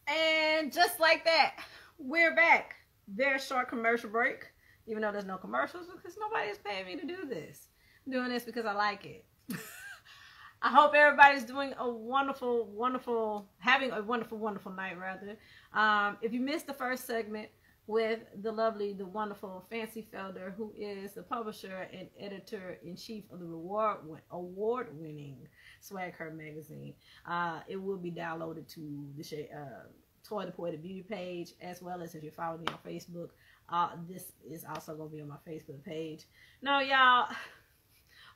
And just like that, we're back. Very short commercial break, even though there's no commercials because nobody is paying me to do this. I'm doing this because I like it. I hope everybody's doing a having a wonderful night, rather. If you missed the first segment with the lovely, the wonderful Fancy Felder, who is the publisher and editor-in-chief of the award-winning Swag Her magazine, it will be downloaded to the Toy the Poetic Beauty page, as well as if you follow me on Facebook. This is also going to be on my Facebook page. No, y'all,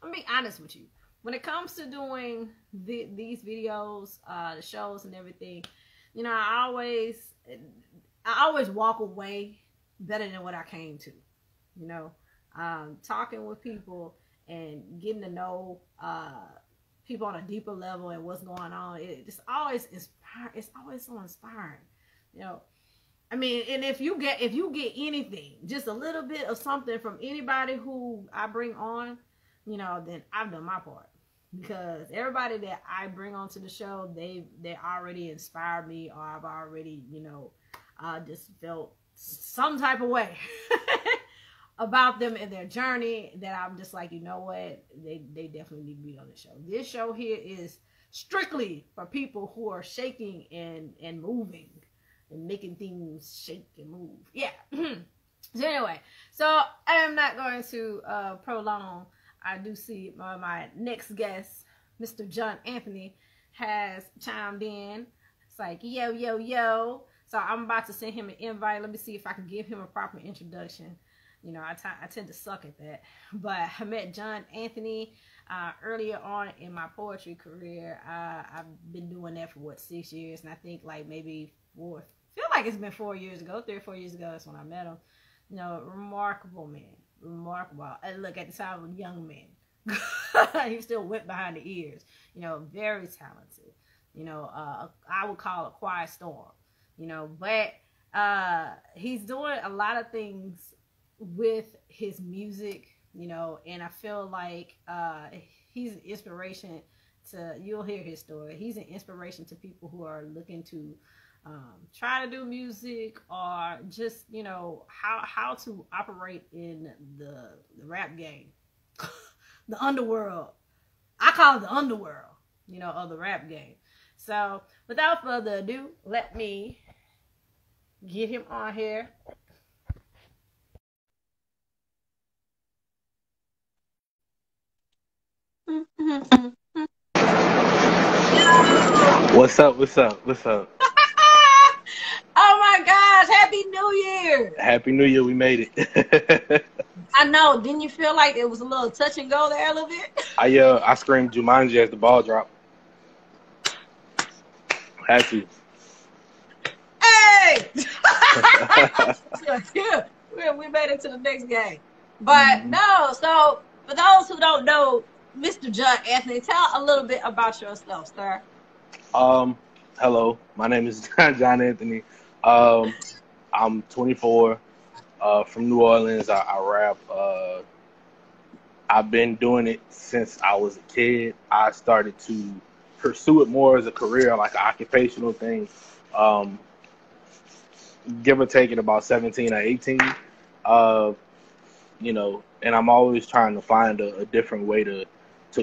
I'm going to be honest with you. When it comes to doing these videos, the shows and everything, you know, I always walk away better than what I came to. You know, talking with people and getting to know people on a deeper level and what's going on. It's always inspiring. It's always so inspiring. You know, I mean, and if you get anything, just a little bit of something from anybody who I bring on, you know, then I've done my part. Because everybody that I bring onto the show, they already inspired me, or I've already, you know, just felt some type of way about them and their journey, that I'm just like, you know what, they definitely need to be on the show. This show here is strictly for people who are shaking and moving and making things shake and move. Yeah. So anyway, so I am not going to prolong. I do see my next guest, Mr. John Anthony, has chimed in. It's like, yo, yo, yo. So I'm about to send him an invite. Let me see if I can give him a proper introduction. You know, I tend to suck at that. But I met John Anthony earlier on in my poetry career. I've been doing that for, 6 years? And I think like maybe 4, feel like it's been 4 years ago, 3 or 4 years ago. That's when I met him. You know, remarkable man. Remarkable. And look, at the time of a young man. He still went behind the ears. You know, very talented. You know, I would call a quiet storm. You know, but he's doing a lot of things with his music, you know, and I feel like he's an inspiration to, you'll hear his story. He's an inspiration to people who are looking to try to do music, or just, you know, how to operate in the rap game. The underworld. I call it the underworld, you know, of the rap game. So without further ado, let me get him on here. What's up? What's up? What's up? Oh my gosh, Happy New Year! Happy New Year, we made it. I know, didn't you feel like it was a little touch and go there a little bit? I screamed Jumanji as the ball dropped. Had to. Hey! We made it to the next game. But no, so for those who don't know Mr. John Anthony, tell a little bit about yourself, sir. Hello, my name is John Anthony. I'm 24, from New Orleans. I rap. I've been doing it since I was a kid. I started to pursue it more as a career, like an occupational thing. Give or take at about 17 or 18. You know, and I'm always trying to find a different way to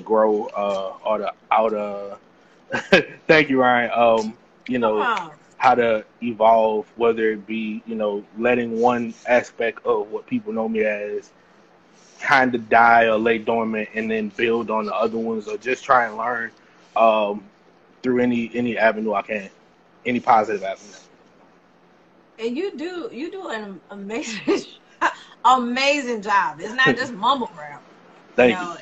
grow thank you, Ryan. You know, how to evolve, whether it be, you know, letting one aspect of what people know me as kind of die or lay dormant, and then build on the other ones, or just try and learn through any avenue I can, any positive avenue. And you do an amazing amazing job. It's not just mumble rap. Thank you.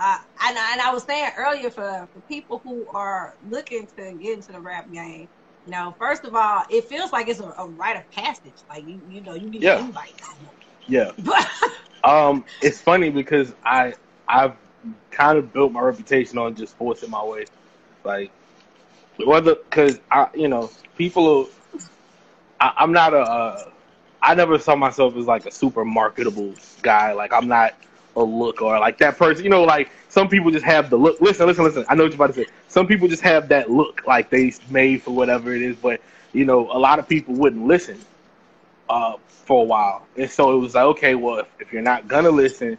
And I was saying earlier, for people who are looking to get into the rap game, you know, first of all, it feels like it's a rite of passage. Like you know, you need an invite. Yeah. It's funny because I've kind of built my reputation on just forcing my way, like because people. I'm not I never saw myself as like a super marketable guy. Like, I'm not a look or like that person, you know, like some people just have the look. Listen. I know what you're about to say. Some people just have that look, like they made for whatever it is. But you know, a lot of people wouldn't listen for a while. And so it was like, okay, well, if you're not gonna listen,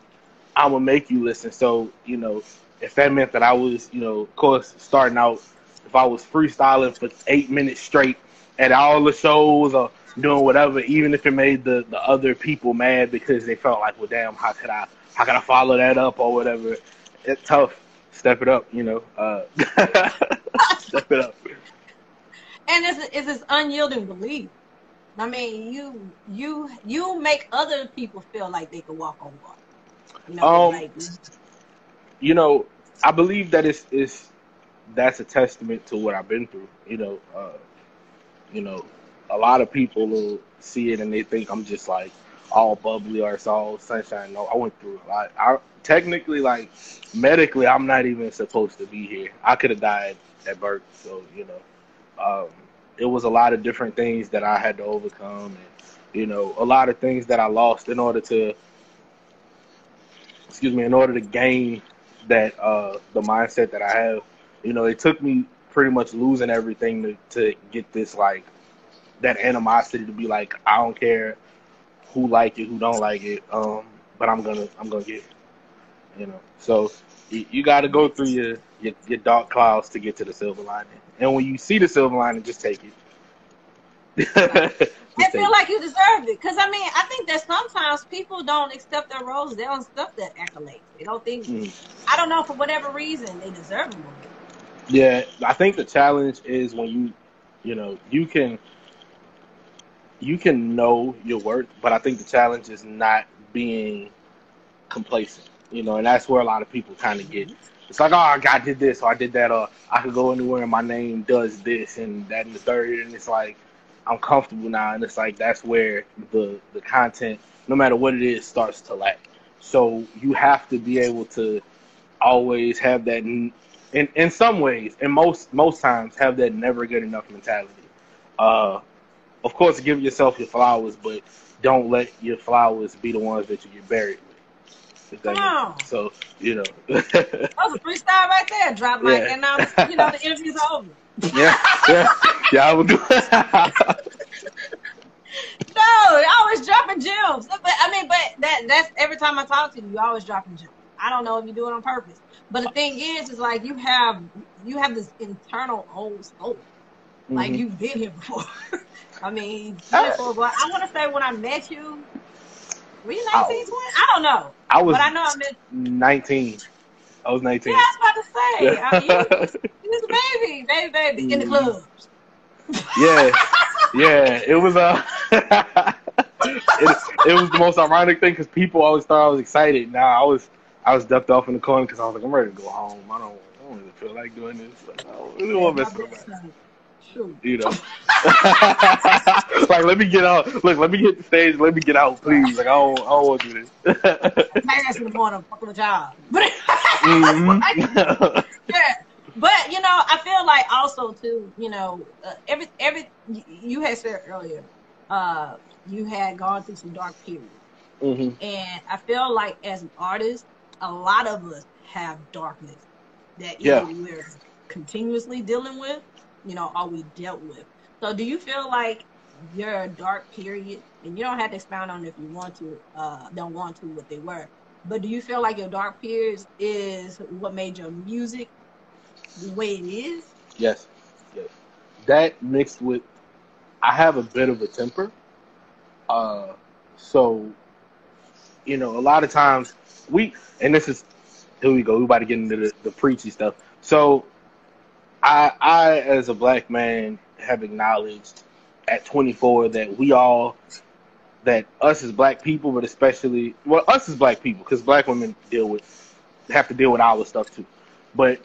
I'm gonna make you listen. So, you know, if that meant that I was, you know, of course, starting out, if I was freestyling for 8 minutes straight at all the shows or doing whatever, even if it made the other people mad because they felt like, well, damn, how could I follow that up or whatever? It's tough. Step it up, you know. Step it up. And it's this unyielding belief. I mean, you make other people feel like they could walk on water. You know, Um, like you know, I believe that it's that's a testament to what I've been through. You know, a lot of people will see it and they think I'm just like all bubbly or it's all sunshine. No, I went through a lot. I technically, like medically, I'm not even supposed to be here. I could have died at birth. So you know, it was a lot of different things that I had to overcome, and you know, a lot of things that I lost in order to, excuse me, in order to gain that the mindset that I have. You know, it took me pretty much losing everything to get this like that animosity to be like, I don't care who like it, who don't like it, but I'm gonna get it, you know. So you got to go through your dark clouds to get to the silver lining, and when you see the silver lining, just take it. I Just feel take like you deserved it. Because, I mean, I think that sometimes people don't accept their roles. They don't accept their accolades. They don't think, it. I don't know, for whatever reason, they deserve them. Yeah, I think the challenge is when you know, you can know your worth, but I think the challenge is not being complacent, you know, and that's where a lot of people kind of get. It's like, oh, I did this or I did that, or I could go anywhere and my name does this and that and the third, and it's like I'm comfortable now, and it's like that's where the content, no matter what it is, starts to lack. So you have to be able to always have that, in some ways, and most times, have that never good enough mentality. Uh, of course, give yourself your flowers, but don't let your flowers be the ones that you get buried with. If Come that makes sense. on. So you know, That was a freestyle right there. Drop mic, yeah, and now, you know, the interview's over. yeah, yeah, yeah. I would do. No, you're always dropping gems. But I mean, that's every time I talk to you, you always dropping gems. I don't know if you do it on purpose, but the thing is like you have this internal old soul. Like Hmm. you've been here before. I mean, you've been for a while. I want to say when I met you, were you 19, 20? I don't know, I was but I know I met. 19. I was Yeah, 19. I was about to say, Yeah. you was a baby in the Mhm. clubs. Yeah, yeah. It was it was the most ironic thing because people always thought I was excited. Now I was ducked off in the corner because I was like, I'm ready to go home. I don't even feel like doing this. Like, I don't really Yeah, want to my mess with best nobody. son. Shoot. You know, like let me get out. Look, let me hit the stage. Let me get out, please. Like I don't want to do this. Parents in the morning, fucking a job. But Hmm. yeah. But you know, I feel like also too, you know, every you had said earlier, uh, you had gone through some dark periods, Hmm. and I feel like as an artist, a lot of us have darkness that either Yeah. we're continuously dealing with, you know, or we dealt with. So, do you feel like your dark period, and you don't have to expound on it if you want to, don't want to, what they were, but do you feel like your dark periods is what made your music the way it is? Yes. Yes. That mixed with I have a bit of a temper. Uh, so you know, a lot of times and this is, here we go. We about to get into the preachy stuff. So I, as a black man, have acknowledged at 24 that that us as black people, but especially, well, us as black people, because black women have to deal with our stuff too. But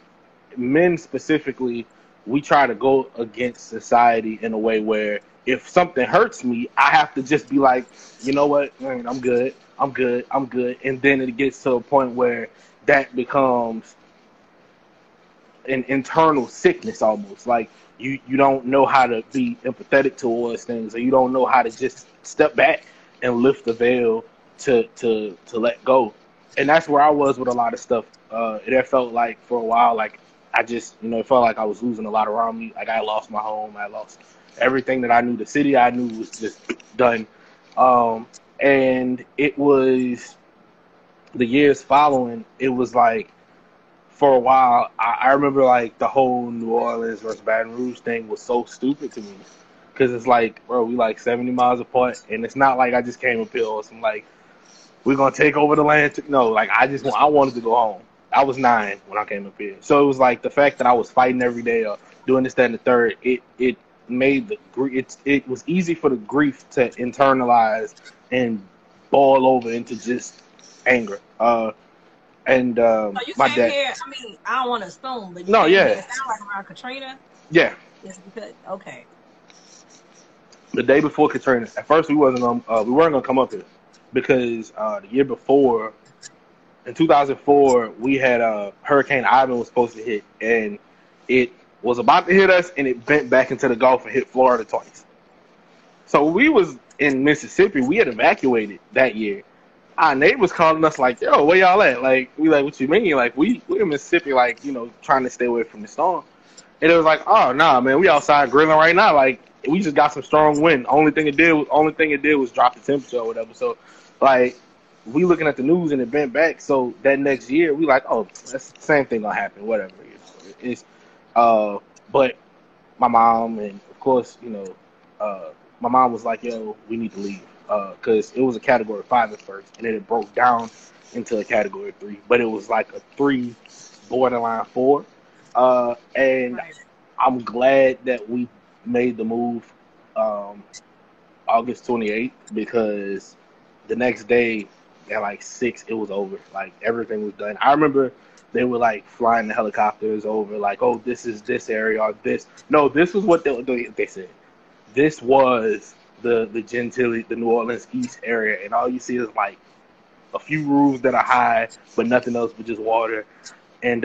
men specifically, we try to go against society in a way where if something hurts me, I have to just be like, you know what, man, I'm good, I'm good, I'm good, and then it gets to a point where that becomes an internal sickness almost. Like you don't know how to be empathetic towards things, or you don't know how to just step back and lift the veil to let go. And that's where I was with a lot of stuff. It felt like for a while, like I just, you know, it felt like I was losing a lot around me. Like I lost my home, I lost Everything that I knew, the city I knew was just done. And it was the years following. It was like for a while, I remember like the whole New Orleans versus Baton Rouge thing was so stupid to me because it's like, bro, we like 70 miles apart, and it's not like I just came up here or some like we're gonna take over the land. No, like I wanted to go home. I was 9 when I came up here, so it was like the fact that I was fighting every day or doing this, that, and the third. It made it was easy for the grief to internalize and boil over into just anger. And So you my came dad. here. I mean, I don't want to assume, but you No, came yeah, here. It sounds like around Katrina. yeah. It's because okay. The day before Katrina, at first we weren't gonna come up here because the year before, in 2004, we had Hurricane Ivan was supposed to hit, and it was about to hit us, and it bent back into the Gulf and hit Florida twice. So we was in Mississippi. We had evacuated that year. Our neighbors calling us like, "Yo, where y'all at?" Like, we like, "What you mean?" Like, we in Mississippi, like, trying to stay away from the storm. And it was like, "Oh nah, man, we outside grilling right now. Like, we just got some strong wind. Only thing it did was drop the temperature or whatever." So, like, we looking at the news and it bent back. So that next year, we like, "Oh, that's the same thing gonna happen. Whatever it is." But my mom and of course, my mom was like, "Yo, we need to leave," because it was a category 5 at first, and then it broke down into a category 3, but it was like a 3 borderline 4. And Right. I'm glad that we made the move August 28th because the next day at like 6, it was over. Like everything was done. I remember they were like flying the helicopters over, like, "Oh, this is this area or this." No, this was what they said. This was the Gentilly, the New Orleans East area, and all you see is like a few roofs that are high, but nothing else but just water. And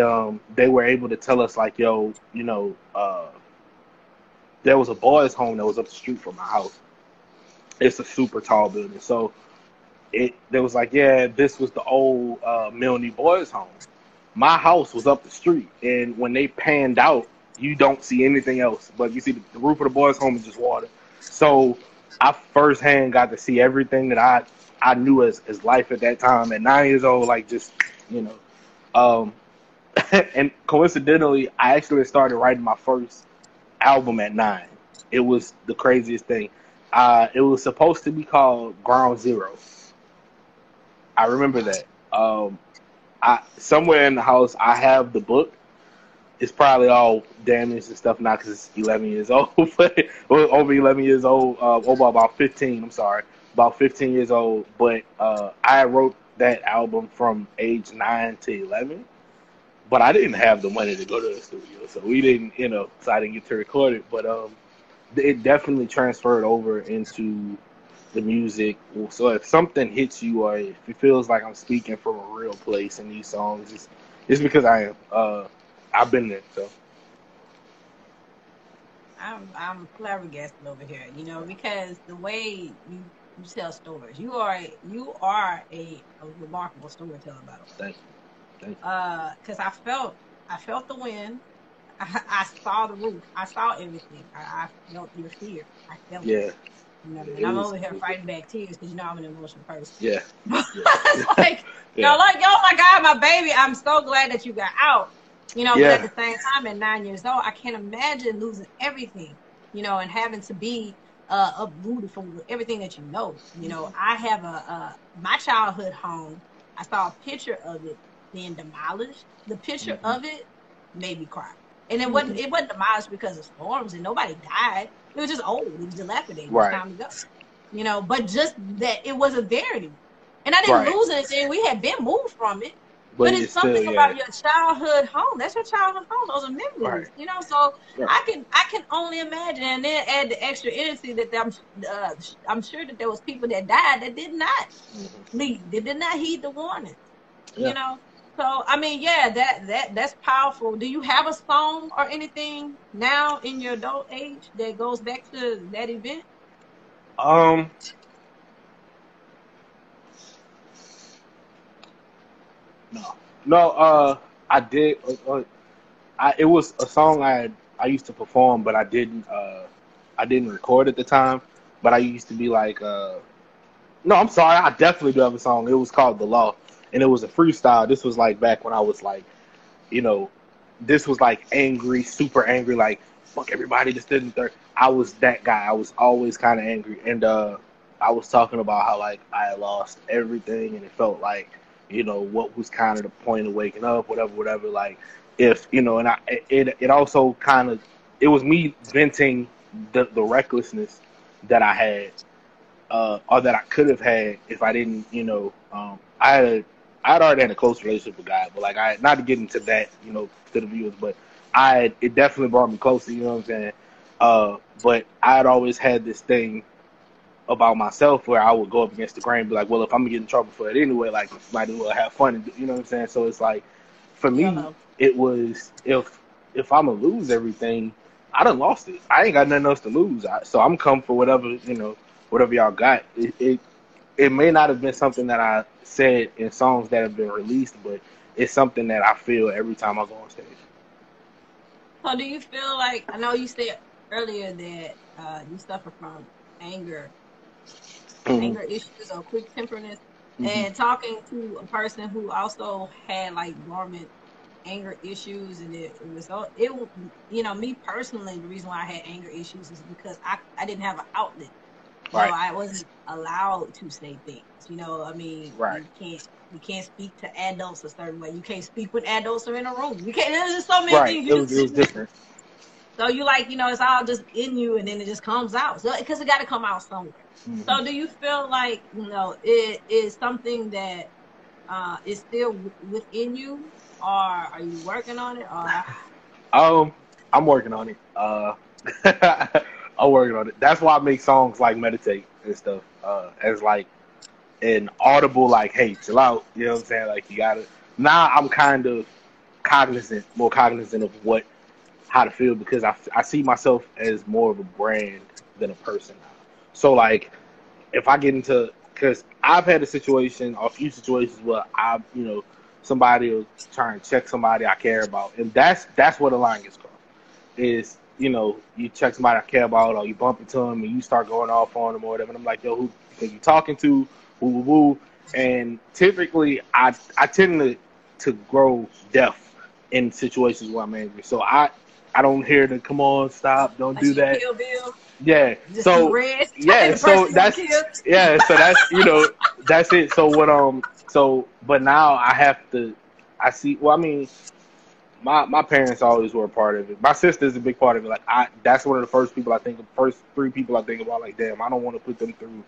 they were able to tell us like, "Yo, there was a boys' home that was up the street from my house. It's a super tall building, so there was like, yeah, this was the old Milne boys' home. My house was up the street, and when they panned out, you don't see anything else, but you see the roof of the boys' home is just water. So I firsthand got to see everything that I knew as life at that time at 9 years old, like just you know. Um, and coincidentally, I actually started writing my first album at 9. It was the craziest thing. It was supposed to be called Ground Zero. I remember that. I somewhere in the house I have the book. It's probably all damaged and stuff now because it's 11 years old, but over 11 years old, over about 15. I'm sorry, about 15 years old. But I wrote that album from age 9 to 11. But I didn't have the money to go to the studio, so we didn't, so I didn't get to record it. But it definitely transferred over into the music. So if something hits you, or if it feels like I'm speaking from a real place in these songs, it's because I am. I've been there, so. I'm flabbergasted over here, because the way you tell stories, you are a remarkable storyteller, by the way. Thank you. Thank you. Because I felt the wind, I saw the roof, I saw everything, I felt your fear, I felt Yeah. it, and I'm over here fighting back tears because I'm an emotional person. Yeah. It's like, like, oh my God, my baby, I'm so glad that you got out. But at the same time, at 9 years old, I can't imagine losing everything, and having to be uprooted from everything that I have my childhood home. I saw a picture of it being demolished. The picture of it made me cry. And it wasn't demolished because of storms and nobody died. It was just old. It was dilapidated. Right. It was time to go. But just that it wasn't there anymore. And I didn't lose anything. We had been moved from it. But it's something about your childhood home. That's your childhood home. Those are memories, So I can only imagine, and then add the extra energy that I'm sure that there was people that died that did not leave. They did not heed the warning, So I mean, that's powerful. Do you have a song or anything now in your adult age that goes back to that event? No. I did. It was a song I used to perform, but I didn't. I didn't record at the time, but I used to be like, no, I'm sorry, I definitely do have a song. It was called The Law, and it was a freestyle. This was like back when I was like, you know, this was like angry, super angry, like fuck everybody, this didn't third. I was that guy. I was always kind of angry, and I was talking about how like I had lost everything, and it felt like, what was kind of the point of waking up, whatever. Like if and it also kind of, it was me venting the recklessness that I had, or that I could have had if I didn't, I had already had a close relationship with God, but like I, not to get into that, to the viewers, but it definitely brought me closer, you know what I'm saying? But I had always had this thing about myself where I would go up against the grain and be like, well, if I'm gonna get in trouble for it anyway, like might as well have fun, you know what I'm saying? So it's like, for me, it was, if I'm gonna lose everything, I done lost it. I ain't got nothing else to lose. So I'm come for whatever, whatever y'all got. It may not have been something that I said in songs that have been released, but it's something that I feel every time I go on stage. So do you feel like, I know you said earlier that you suffer from anger issues or quick temperness, and talking to a person who also had like dormant anger issues, and me personally, the reason why I had anger issues is because I didn't have an outlet. So I wasn't allowed to say things. I mean, right. You can't speak to adults a certain way. You can't speak when adults are in a room. You can't. There's just so many things. It was different. So you it's all just in you, and then it just comes out. So because it got to come out somewhere. So do you feel like it is something that is still within you, or are you working on it? Or I'm working on it. I'm working on it. That's why I make songs like Meditate and stuff, as like an audible, like, hey, chill out. You know what I'm saying? Like, you gotta. Now I'm kind of more cognizant of how to feel, because I see myself as more of a brand than a person now. So like, if I get into, because I've had a few situations where somebody will try and check somebody I care about, and that's where the line gets crossed. Is you check somebody I care about, or you bump into them and you start going off on them or whatever, and I'm like, yo, who are you talking to? Woo. And typically I tend to grow deaf in situations where I'm angry. So I don't hear the come on, stop, don't do that. Kill Bill. Yeah. Just so that's that's it. So but now I have to. I see. Well, I mean, my parents always were a part of it. My sister's a big part of it. Like that's one of the first three people I think about. Like, damn, I don't want to put them through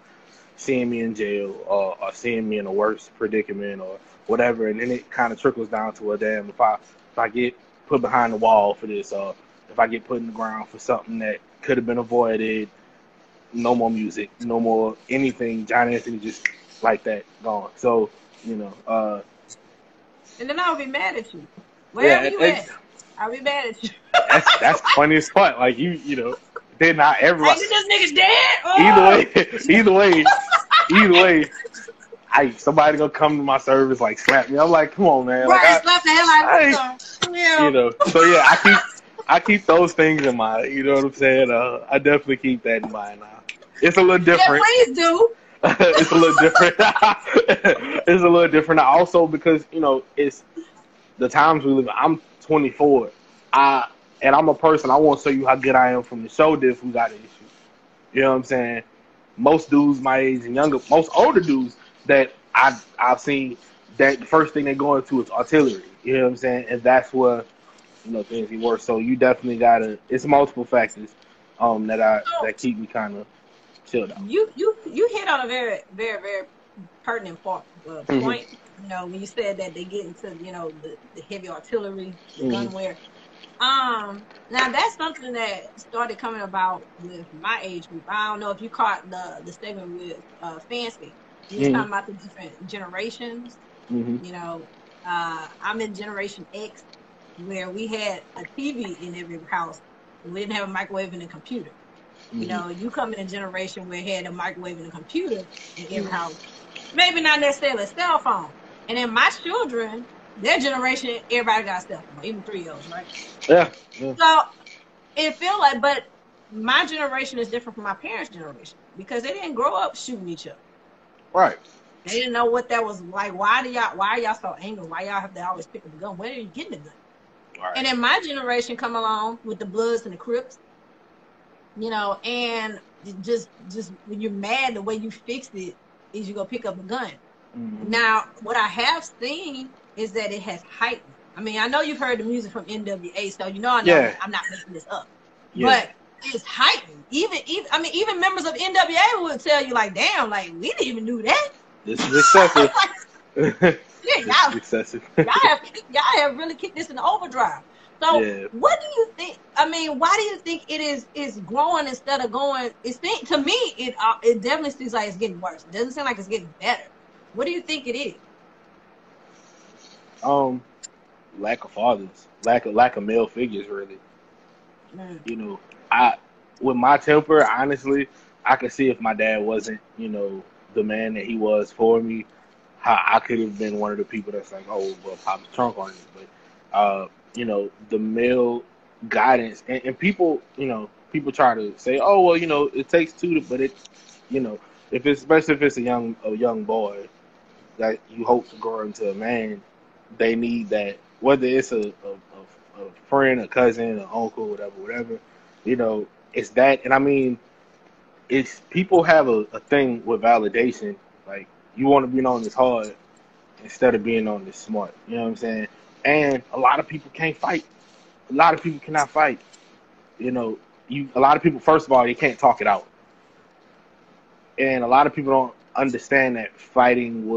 seeing me in jail, or seeing me in a worse predicament or whatever. And then it kind of trickles down to, damn, if I get put behind the wall for this, or if I get put in the ground for something that could have been avoided, no more music, no more anything. John Anthony just like that gone. So and then I'll be mad at you. Wherever you at, I'll be mad at you. That's the funniest part. Like they're not everybody. Like, this nigga's dead. Oh! Either way. Somebody gonna come to my service, like, slap me. I'm like, come on, man. Right, like, slap the hell out of you. So yeah, I keep those things in mind. You know what I'm saying? I definitely keep that in mind now. It's a little different. Yeah, please do. It's a little different. It's a little different. Also, because it's the times we live in. I'm 24. And I'm a person. I won't show you how good I am from the shoulder if we got an issue. You know what I'm saying? Most dudes my age and younger, most older dudes that I've seen, that the first thing they go into is artillery. You know what I'm saying? And that's where things get worse. So you definitely gotta. It's multiple factors that keep me kind of chilled out. You hit on a very, very, very pertinent point. When you said that they get into the heavy artillery, the gunware. Now that's something that started coming about with my age group. I don't know if you caught the segment with Fancy. He was talking about the different generations. I'm in Generation X, where we had a TV in every house. We didn't have a microwave and a computer. You come in a generation where had a microwave and a computer in every house. Maybe not necessarily a cell phone. And then my children, their generation, everybody got a cell phone, even 3-year-olds, right? Yeah. So it feel like, but my generation is different from my parents' generation because they didn't grow up shooting each other. Right. They didn't know what that was like. Why are y'all so angry? Why y'all have to always pick up a gun? Where are you getting the gun? Right. And then my generation come along with the Bloods and the Crips, you know, and just when you're mad, the way you fix it is you go pick up a gun. Mm-hmm. Now, what I have seen is that it has heightened. I mean, I know you've heard the music from NWA, so you know I'm not making this up. Yeah. But it's heightened. Even members of NWA would tell you, like, damn, like, we didn't even do that. This is excessive. Yeah, y'all have really kicked this in overdrive. So what do you think? I mean, why do you think it is growing instead of going? To me, it definitely seems like it's getting worse. It doesn't seem like it's getting better. What do you think it is? Lack of fathers, lack of male figures, really. You know, with my temper, honestly, I could see if my dad wasn't, you know, the man that he was for me, how I could have been one of the people that's like, oh, well, pop the trunk on it. But, you know, the male guidance and people, you know, people try to say, oh, well, you know, it takes two, but it, you know, especially if it's a young boy that you hope to grow into a man, they need that, whether it's a friend, a cousin, an uncle, whatever, you know, it's that. And I mean, it's people have a thing with validation. Like, you want to be known as hard instead of being known as smart. You know what I'm saying? And a lot of people can't fight. A lot of people cannot fight. You know, a lot of people, first of all, you can't talk it out. And a lot of people don't understand that fighting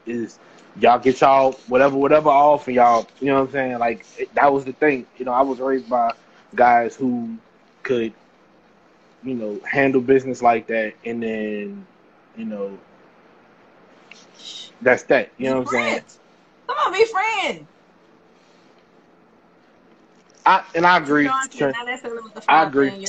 is y'all get y'all whatever off, and y'all, you know what I'm saying? Like, that was the thing. You know, I was raised by guys who could, you know, handle business like that, and then, you know, that's that. You know what I'm saying? Come on, be friends. I agree. You know, I agree.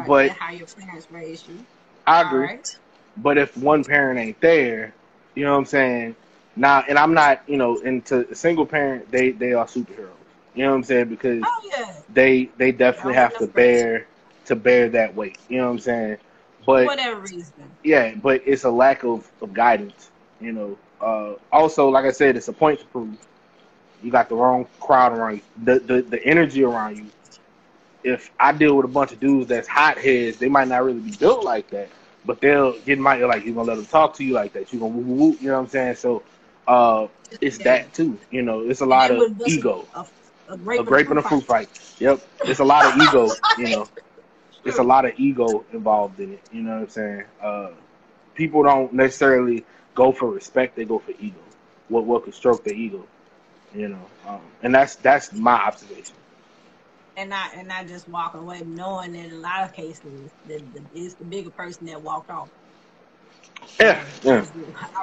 But how your parents raised you. I agree. Right. But if one parent ain't there, you know what I'm saying? Now, and I'm not, you know, into a single parent, they are superheroes. You know what I'm saying? Because they definitely have to bear that weight. You know what I'm saying? But for whatever reason. Yeah, but it's a lack of guidance. You know. Also, like I said, it's a point to prove. You got the wrong crowd around you. The energy around you. If I deal with a bunch of dudes that's hotheads, they might not really be built like that, but they'll get like, you're gonna let them talk to you like that. You're gonna woo woo, you know what I'm saying? So it's that too. You know, it's a lot of ego. A grape and a fruit fight. Yep. It's a lot of ego, you know. It's a lot of ego involved in it. You know what I'm saying? People don't necessarily go for respect, they go for ego. What could stroke their ego. You know. And that's my observation. And I just walk away knowing that in a lot of cases it's the bigger person that walked off. Yeah. I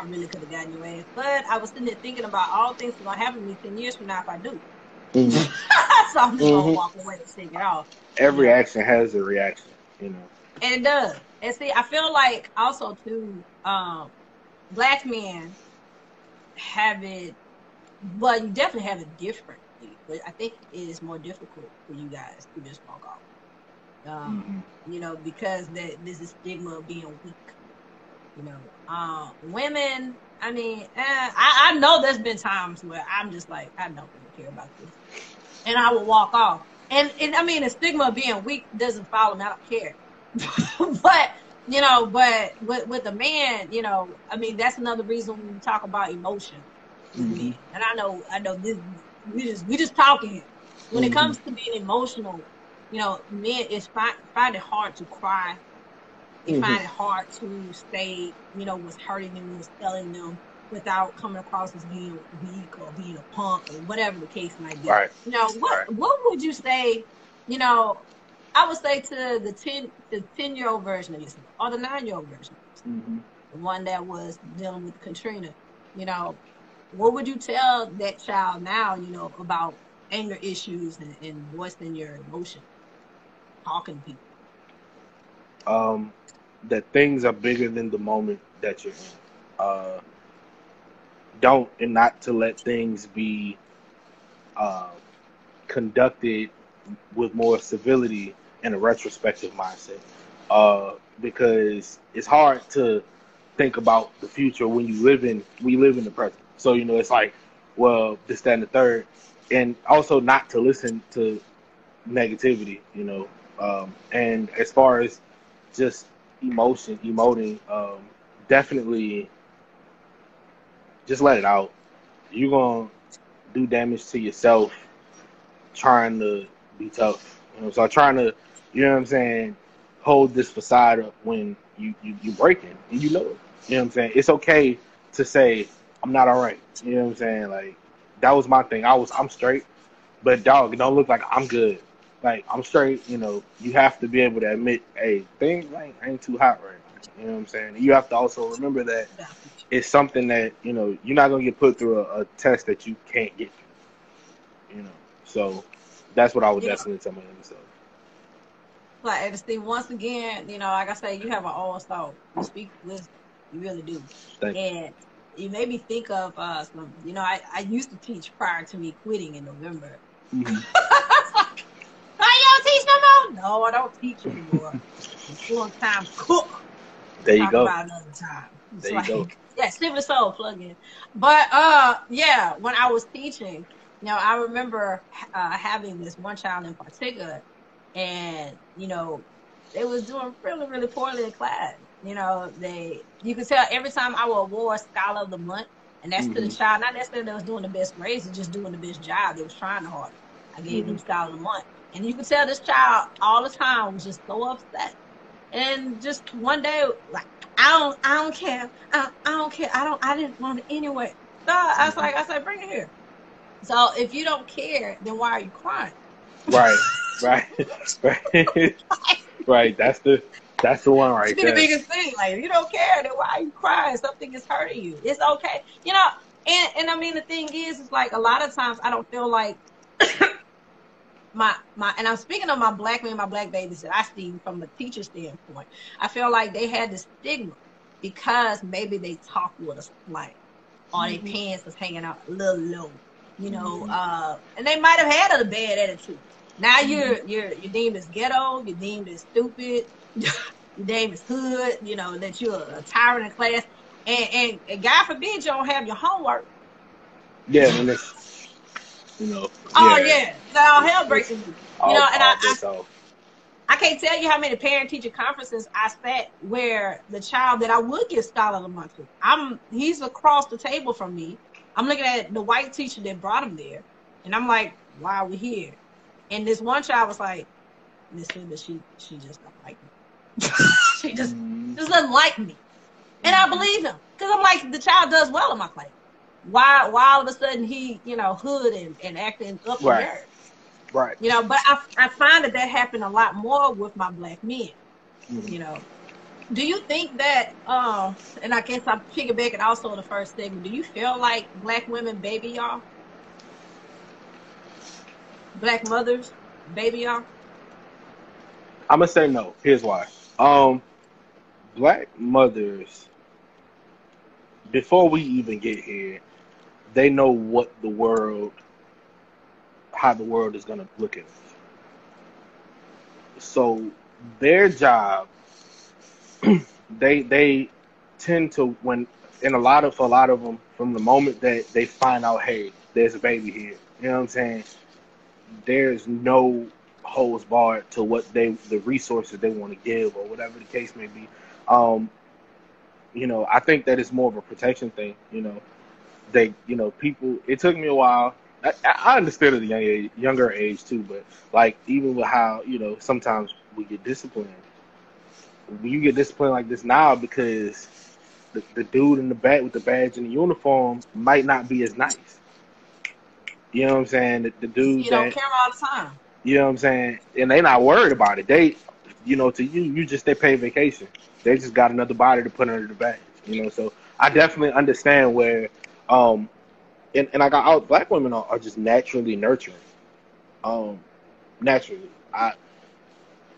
really could have gotten your ass. But I was sitting there thinking about all things that are going to happen to me 10 years from now if I do. Mm-hmm. So I'm just going to walk away and take it off. Every action has a reaction, you know. And it does. And see, I feel like also too, black men have it, well, you definitely have it different. But I think it is more difficult for you guys to just walk off. You know, because there's a stigma of being weak. You know, women, I mean, I know there's been times where I'm just like, I don't really care about this. And I will walk off. And I mean, the stigma of being weak doesn't follow me. I don't care. But, you know, but with a man, you know, I mean, that's another reason when we talk about emotion with men. And I know this. We just talking here. When it comes to being emotional, you know, men find it hard to cry. They find it hard to say, you know, what's hurting them, what's telling them, without coming across as being weak or being a punk or whatever the case might be. Right. You know, what would you say? You know, I would say to the 10-year-old version of yourself or the 9-year-old version of yourself, the one that was dealing with Katrina. You know, what would you tell that child now, you know, about anger issues and voicing your emotion, talking to people? That things are bigger than the moment that you're in. And not to let things be conducted with more civility in a retrospective mindset, because it's hard to think about the future when we live in the present. So it's like, well, this, that, and the third, and also not to listen to negativity. And as far as just emoting, definitely just let it out. You're gonna do damage to yourself trying to be tough. So trying to, you know what I'm saying, hold this facade up when you breaking and you know it. You know what I'm saying? It's okay to say I'm not all right. You know what I'm saying? Like, that was my thing. I'm straight, but dog, it don't look like I'm good. Like, I'm straight. You have to be able to admit, hey, things ain't too hot right now. You know what I'm saying? You have to also remember that it's something that you're not gonna get put through a test that you can't get through. So that's what I would definitely tell my younger self. Like, Steve, once again, like I say, you have an all soul. You speak wisdom. You really do. And you made me think of some, I used to teach prior to me quitting in November. Mm-hmm. You don't teach no more? No, I don't teach anymore. I'm full-time cook. There you go. About another time. It's there you go. Yeah, Steve Soul plug in. But yeah, when I was teaching, I remember having this one child in particular, and they was doing really, really poorly in class. You could tell every time I would award Scholar of the Month, and that's to the child, not necessarily that was doing the best grades, it's just doing the best job. They was trying the hardest. I gave them Scholar of the Month. And you could tell this child all the time was just so upset. And just one day, like, I don't care. I don't care. I didn't want it anyway. So I said, bring it here. So if you don't care, then why are you crying? Right. Right. That's the one right there. The biggest thing. Like, if you don't care, then why are you crying? Something is hurting you. It's okay. And I mean, the thing is, it's like a lot of times I don't feel like and I'm speaking of my black men, my black babies that I see from a teacher standpoint. I feel like they had this stigma because maybe they talk with us like, or their pants was hanging out a little low, and they might have had a bad attitude. Now you're deemed as ghetto, you're deemed as stupid, you're deemed as hood, that you're a tyrant in class, and God forbid you don't have your homework. Yeah, and it's Oh yeah, now hell breaks loose. And I can't tell you how many parent-teacher conferences I sat where the child that I would give Scholar of the Month to, he's across the table from me. I'm looking at the white teacher that brought him there, and I'm like, why are we here? And this one child was like, Miss Linda, she just don't like me. She just doesn't like me, and I believe him because I'm like, the child does well in my class. Why all of a sudden he, hood and acting up in there? Right. But I find that happened a lot more with my black men. Do you think that, and I guess I'm piggybacking also the first segment, do you feel like black women baby y'all? Black mothers baby y'all? I'm going to say no. Here's why. Black mothers, before we even get here, they know how the world is going to look at us. So their job, they tend to, for a lot of them, from the moment that they find out, hey, there's a baby here, you know what I'm saying? There's no holds barred to what the resources they want to give or whatever the case may be. I think that it's more of a protection thing, people, it took me a while. I understood at a younger age too, but like, even with how, sometimes we get disciplined. When you get disciplined like this now, because the dude in the back with the badge and the uniform might not be as nice. You know what I'm saying? The dude you don't care all the time. You know what I'm saying? And they not worried about it. They, to you just, they pay vacation. They just got another body to put under the badge. So I definitely understand where, and I got out. Black women are just naturally nurturing. Naturally,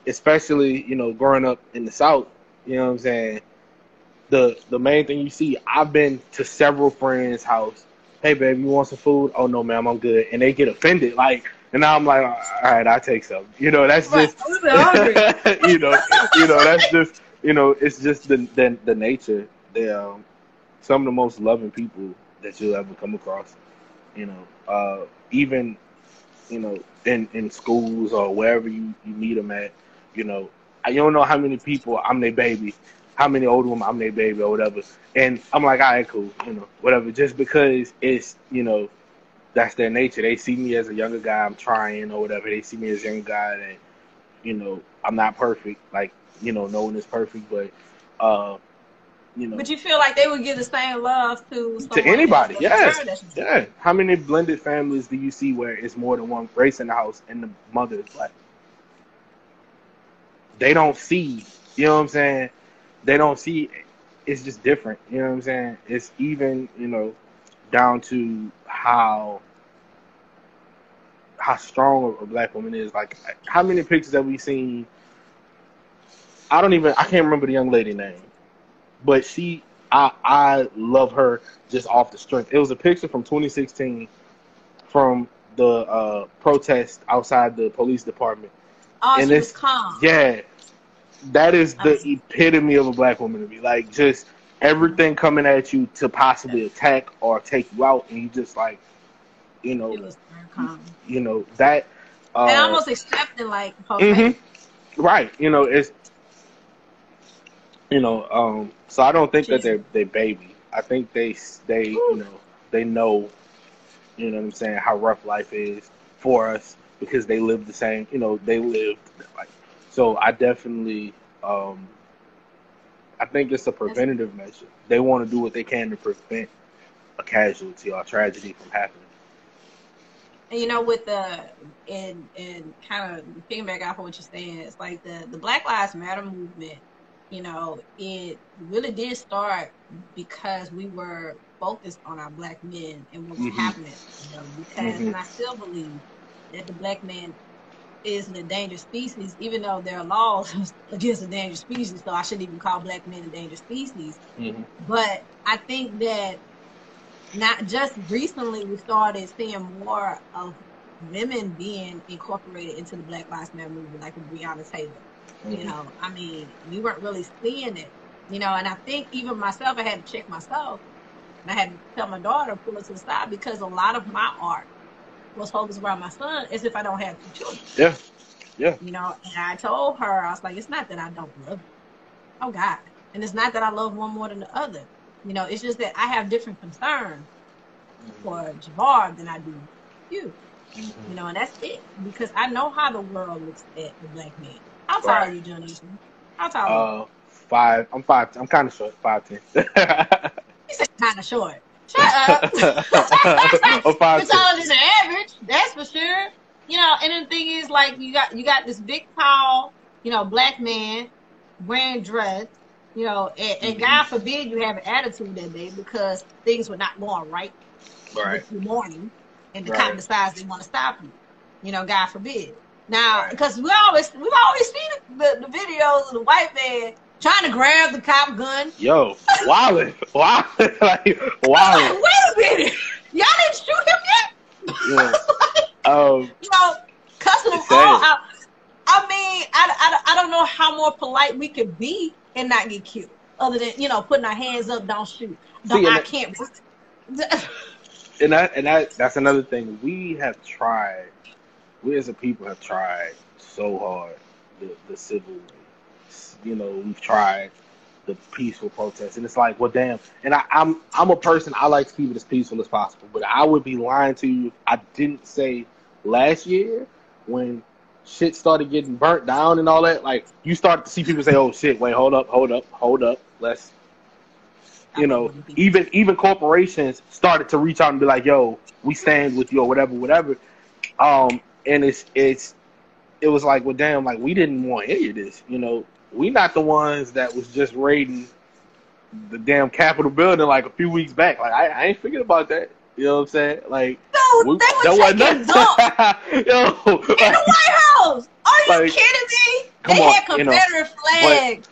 especially growing up in the South. You know what I'm saying? The main thing you see, I've been to several friends' house. Hey, baby, you want some food? Oh no, ma'am, I'm good. And they get offended, like, And now I'm like, all right, I take some. That's Right. just, I'm a bit hungry. that's just, it's just the nature. They're some of the most loving people that you'll ever come across. Even in schools or wherever you meet them at. You know, you don't know how many people I'm their baby, how many older women I'm their baby or whatever. And I'm like, all right, cool, whatever. Just because it's, that's their nature. They see me as a younger guy, I'm trying or whatever. They see me as a younger guy that, I'm not perfect. Like, no one is perfect, but, But you feel like they would give the same love to to someone else anybody, that's a yes. girl that's a Yeah. How many blended families do you see where it's more than one race in the house and the mother is black? They don't see, you know what I'm saying? They don't see, it's just different, you know what I'm saying? It's even, down to how strong a black woman is. Like, how many pictures have we seen? I can't remember the young lady name, but I love her just off the strength. It was a picture from 2016 from the protest outside the police department. Oh, And she was calm. yeah, that is the epitome of a black woman to me. Like, just everything coming at you to possibly attack or take you out, and you just like, She was very calm. That. And almost accepting, like, right. It's, so I don't think that they're baby. I think they they know, what I'm saying, how rough life is for us because they live the same, they lived like. So I definitely, I think it's a preventative measure. They want to do what they can to prevent a casualty or a tragedy from happening. And with and kind of piggyback off of what you're saying, it's like the Black Lives Matter movement. It really did start because we were focused on our black men and what was happening. Because and I still believe that the black man is an endangered species, even though there are laws against endangered species. So I shouldn't even call black men endangered species. But I think that not just recently we started seeing more of women being incorporated into the Black Lives Matter movement, like with Breonna Taylor. We weren't really seeing it. And I think even myself, I had to check myself. And I had to tell my daughter, pull it to the side, because a lot of my art was focused around my son as if I don't have two children. Yeah. And I told her, I was like, it's not that I don't love you. Oh, God. And it's not that I love one more than the other. It's just that I have different concerns for Jabbar than I do you. And that's it. Because I know how the world looks at the black man. How tall are you, Johnny? How tall are you? 5. I'm 5. I'm kind of short. 5'10". He said kind of short. Shut up. You're taller than the average, that's for sure. And the thing is, like, you got this big, tall, black man wearing dress, and God forbid you have an attitude that day because things were not going right with your morning, and the cop decides they want to stop you. God forbid. Now, because we've always seen the videos of the white man trying to grab the cop gun. Yo, wildin'. Like, wildin'. Wait a minute. Y'all didn't shoot him yet? Yeah. Cussing them all out. I don't know how more polite we could be and not get killed. Other than, putting our hands up, don't shoot. I can't. And that's another thing. We as a people have tried so hard the civil, we've tried the peaceful protests, and it's like, well, damn. And I'm a person, I like to keep it as peaceful as possible, but I would be lying to you if I didn't say last year when shit started getting burnt down and all that, like, you start to see people say, oh shit, wait, hold up, let's, even corporations started to reach out and be like, yo, we stand with you or whatever. And it was like, well, damn, like, we didn't want any of this, we not the ones that was just raiding the damn Capitol building like a few weeks back. Like, I ain't figured about that. You know what I'm saying? Like, no, they were taking dumps. Yo, in the White House. Are you kidding me? They had Confederate flags.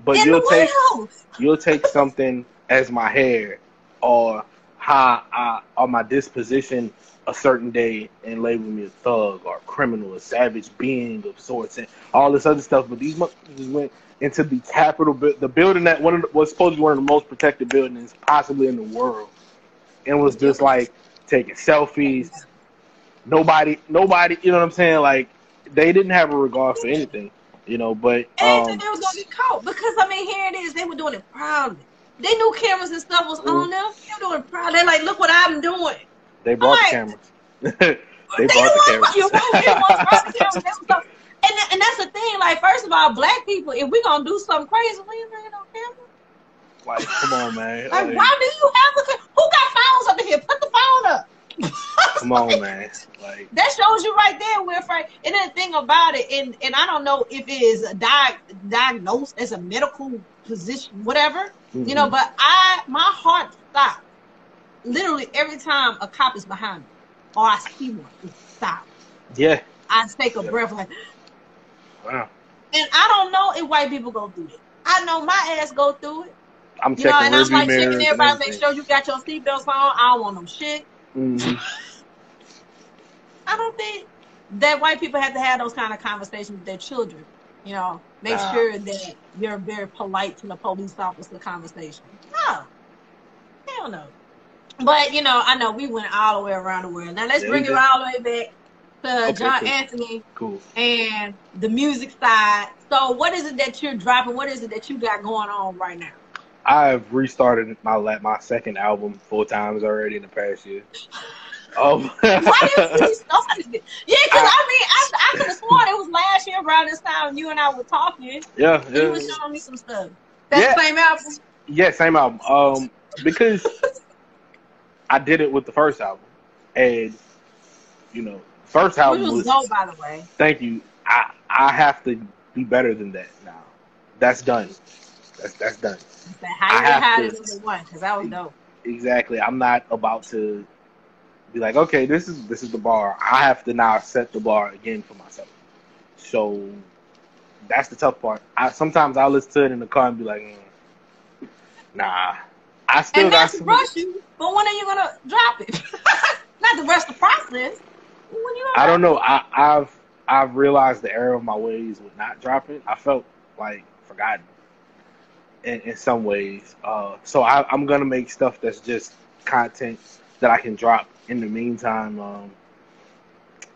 But in the White House. You'll take something as my hair or how or my disposition a certain day and label me a thug or a criminal, a savage being of sorts, and all this other stuff. But these motherfuckers just went into the Capitol, the building that was supposed to be one of the most protected buildings possibly in the world, and was just like taking selfies. Nobody, you know what I'm saying? Like, they didn't have a regard for anything, you know. But and they was gonna get caught because I mean, here it is. They were doing it proudly. They knew cameras and stuff was on them. They were doing it proudly. They're like, look what I'm doing. They brought the cameras. they brought the cameras. And that's the thing. Like, first of all, black people, if we gonna do something crazy, we ain't bringing no camera. Like, come on, man. Like, why do you have a? Who got phones up in here? Put the phone up. Come on, man. Like, that shows you right there, Wilfred. And then the thing about it, and I don't know if it is diagnosed as a medical position, whatever, you know. But my heart stopped literally every time a cop is behind me or I see one. It stops. Yeah. I take a breath like. Wow. And I don't know if white people go through it. I know my ass go through it. I'm checking and I'm like mirrors checking everybody, make sure you got your seatbelts on. I don't want no shit. I don't think that white people have to have those kind of conversations with their children. You know, make sure that you're very polite to the police officer conversation. No. Hell no. But, you know, I know we went all the way around the world. Now let's bring it all the way back to John Anthony and the music side. So what is it that you're dropping? What is it that you got going on right now? I've restarted my second album 4 times already in the past year. Why did you restart it? Yeah, because I could have sworn it was last year around this time you and I were talking. Yeah. You were showing me some stuff. That's the same album? Yeah, same album. Because I did it with the first album. And, you know, first album was dope, by the way. Thank you. I have to be better than that now. That's done. That's done. How you get higher than one? Because that was dope. Exactly. I'm not about to be like, okay, this is the bar. I have to now set the bar again for myself. So that's the tough part. Sometimes I'll listen to it in the car and be like, nah. I still got some. Rush you, but when are you gonna drop it? Not the rest of the process. I don't know. I've realized the error of my ways with not dropping. I felt like forgotten in some ways. So I'm gonna make stuff that's just content that I can drop in the meantime.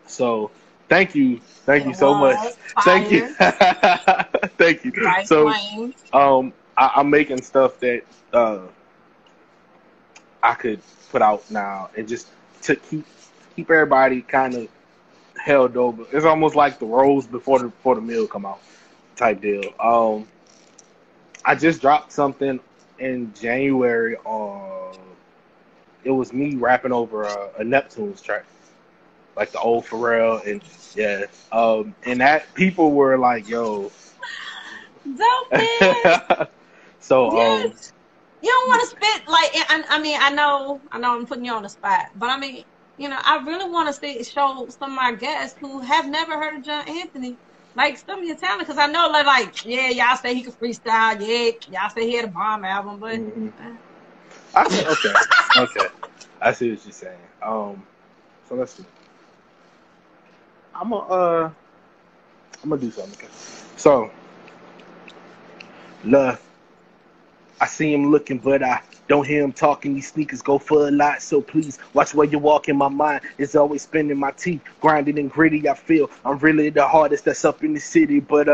So thank you so much. Thank you. Thank you. Right, so I'm making stuff that I could put out now and just to keep everybody kind of held over. It's almost like the rose before the meal come out type deal. I just dropped something in January. It was me rapping over a Neptune's track, like the old Pharrell, and and that people were like, "Yo, dope, man." So yes. You don't want to spit like I mean I know I'm putting you on the spot, but I mean, you know, I really want to show some of my guests who have never heard of John Anthony, like some of your talent, because I know like y'all say he can freestyle, y'all say he had a bomb album, but okay, I see what you're saying. So let's see. I'm gonna do something. So, love. I see him looking, but I don't hear him talking. These sneakers go for a lot, so please watch where you walk. In my mind is always spinning my teeth, grinding and gritty. I feel I'm really the hardest that's up in the city. But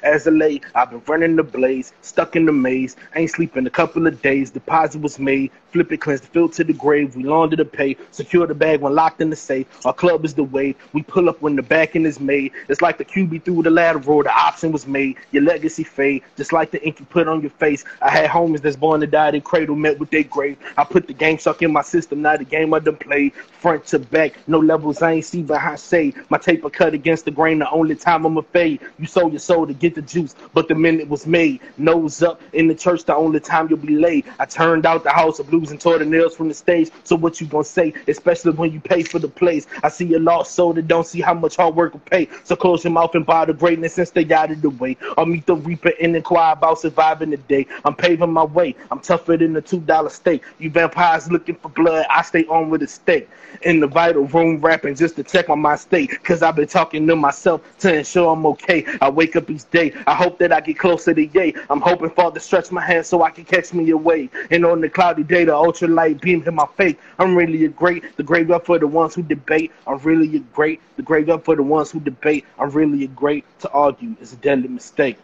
as of late, I've been running the blaze, stuck in the maze. Ain't sleeping a couple of days. Deposit was made, flip it, cleanse the field to the grave. We launder the pay, secure the bag when locked in the safe. Our club is the wave. We pull up when the backing is made. It's like the QB through the lateral. The option was made. Your legacy fade, just like the ink you put on your face. I had homies that's born to die, they cradle met with their grave. I put the game suck in my system, now the game I done played. Front to back, no levels, I ain't see behind shade. My taper cut against the grain, the only time I'ma fade. You sold your soul to get the juice, but the minute was made. Nose up in the church, the only time you'll be laid. I turned out the house of blues and tore the nails from the stage. So what you gonna say, especially when you pay for the place? I see a lost soul that don't see how much hard work will pay. So close your mouth and buy the greatness and stay out of the way. I'll meet the reaper and inquire about surviving the day. I'm paving my way, I'm tougher than the $2 steak. You vampires looking for blood, I stay on with a steak. In the vital room rapping just to check on my state. Cause I've been talking to myself to ensure I'm okay. I wake up each day, I hope that I get closer to yay. I'm hoping for to stretch my hand so I can catch me away. And on the cloudy day, the ultralight beams in my face. I'm really a great, the grave up for the ones who debate. I'm really a great, the grave up for the ones who debate. I'm really a great, to argue is a deadly mistake.